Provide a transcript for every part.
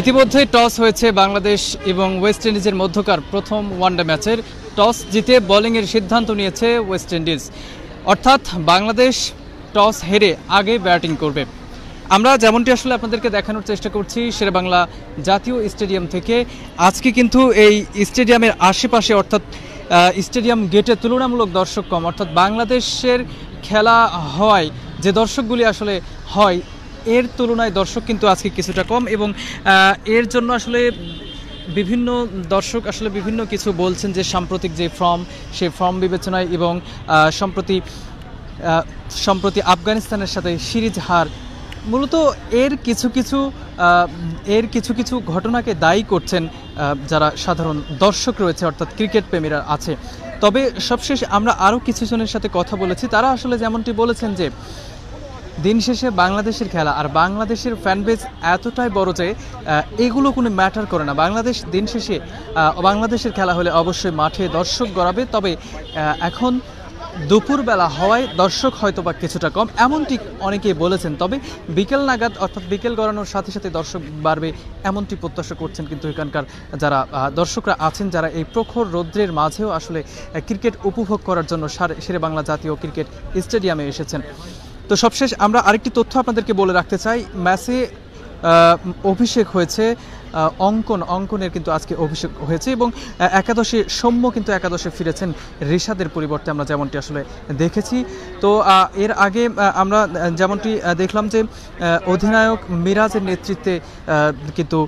ইতিমধ্যে টস হয়েছে বাংলাদেশ এবং ওয়েস্ট ইন্ডিজের মধ্যকার প্রথম ওয়ানডে ম্যাচের। টস জিতে বোলিংয়ের সিদ্ধান্ত নিয়েছে ওয়েস্ট ইন্ডিজ, অর্থাৎ বাংলাদেশ টস হেরে আগে ব্যাটিং করবে। আমরা যেমনটি আসলে আপনাদেরকে দেখানোর চেষ্টা করছি শেরেবাংলা জাতীয় স্টেডিয়াম থেকে। আজকে কিন্তু এই স্টেডিয়ামের আশেপাশে অর্থাৎ স্টেডিয়াম গেটে তুলনামূলক দর্শক কম, অর্থাৎ বাংলাদেশের খেলা হয় যে দর্শকগুলি আসলে হয় এর তুলনায় দর্শক কিন্তু আজকে কিছুটা কম, এবং এর জন্য আসলে বিভিন্ন দর্শক আসলে বিভিন্ন কিছু বলছেন যে সাম্প্রতিক যে ফর্ম সেই ফর্ম বিবেচনায় এবং সম্প্রতি আফগানিস্তানের সাথে সিরিজ হার, মূলত এর কিছু কিছু ঘটনাকে দায়ী করছেন যারা সাধারণ দর্শক রয়েছে অর্থাৎ ক্রিকেট প্রেমীরা আছে। তবে সবশেষ আমরা আরও কিছু জনের সাথে কথা বলেছি, তারা আসলে যেমনটি বলেছেন যে দিন শেষে বাংলাদেশের খেলা আর বাংলাদেশের ফ্যানবেজ এতটাই বড় যে এগুলো কোনো ম্যাটার করে না। বাংলাদেশ দিন শেষে বাংলাদেশের খেলা হলে অবশ্যই মাঠে দর্শক গড়াবে, তবে এখন দুপুরবেলা হওয়ায় দর্শক হয়তো বা কিছুটা কম, এমনটি অনেকেই বলেছেন। তবে বিকেল নাগাদ অর্থাৎ বিকেল গড়ানোর সাথে সাথে দর্শক বাড়বে এমনটি প্রত্যাশা করছেন কিন্তু এখানকার যারা দর্শকরা আছেন, যারা এই প্রখর রৌদ্রের মাঝেও আসলে ক্রিকেট উপভোগ করার জন্য শেরেবাংলা জাতীয় ক্রিকেট স্টেডিয়ামে এসেছেন। তো সবশেষ আমরা আরেকটি তথ্য আপনাদেরকে বলে রাখতে চাই, ম্যাচে অভিষেক হয়েছে অঙ্কনের কিন্তু আজকে অভিষেক হয়েছে, এবং একাদশে সৌম্য কিন্তু একাদশে ফিরেছেন ঋষাদের পরিবর্তে, আমরা যেমনটি আসলে দেখেছি। তো এর আগে আমরা যেমনটি দেখলাম যে অধিনায়ক মিরাজের নেতৃত্বে কিন্তু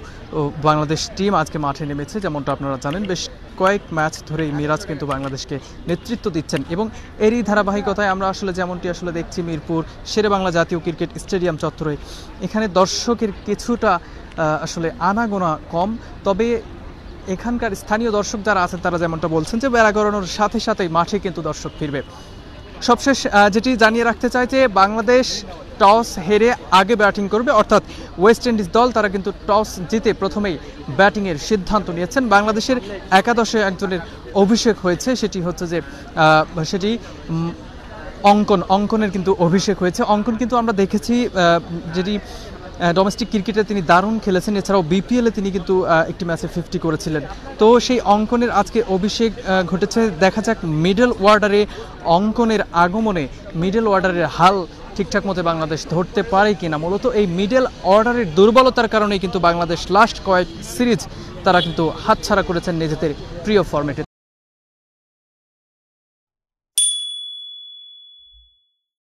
বাংলাদেশ টিম আজকে মাঠে নেমেছে। যেমনটা আপনারা জানেন, বেশ কয়েক ম্যাচ ধরেই মিরাজ কিন্তু বাংলাদেশকে নেতৃত্ব দিচ্ছেন, এবং এরই ধারাবাহিকতায় আমরা আসলে যেমনটি আসলে দেখছি মিরপুর শেরেবাংলা জাতীয় ক্রিকেট স্টেডিয়াম চত্বরে এখানে দর্শকের কিছুটা আসলে আনাগোনা কম। তবে এখানকার স্থানীয় দর্শক যারা আছেন তারা যেমনটা বলছেন যে বেলা গড়ানোর সাথে সাথেই মাঠে কিন্তু দর্শক ফিরবে। সবশেষ যেটি জানিয়ে রাখতে চাই যে বাংলাদেশ টস হেরে আগে ব্যাটিং করবে, অর্থাৎ ওয়েস্ট ইন্ডিজ দল তারা কিন্তু টস জিতে প্রথমেই ব্যাটিংয়ের সিদ্ধান্ত নিয়েছেন। বাংলাদেশের একাদশে একজনের অভিষেক হয়েছে, সেটি হচ্ছে যে সেটি অঙ্কনের কিন্তু অভিষেক হয়েছে। অঙ্কন কিন্তু আমরা দেখেছি যেটি ডোমেস্টিক ক্রিকেটে তিনি দারুণ খেলেছেন, এছাড়াও বিপিএলে তিনি কিন্তু একটি ম্যাচে 50 করেছিলেন। তো সেই অঙ্কনের আজকে অভিষেক ঘটেছে। দেখা যাক মিডল অর্ডারে অঙ্কনের আগমনে মিডল অর্ডারের হাল ঠিকঠাক মতো বাংলাদেশ ধরতে পারে কিনা। মূলত এই মিডল অর্ডারের দুর্বলতার কারণেই কিন্তু বাংলাদেশ লাস্ট কয়েক সিরিজ তারা কিন্তু হাতছাড়া করেছেন নিজেদের প্রিয় ফরম্যাটে।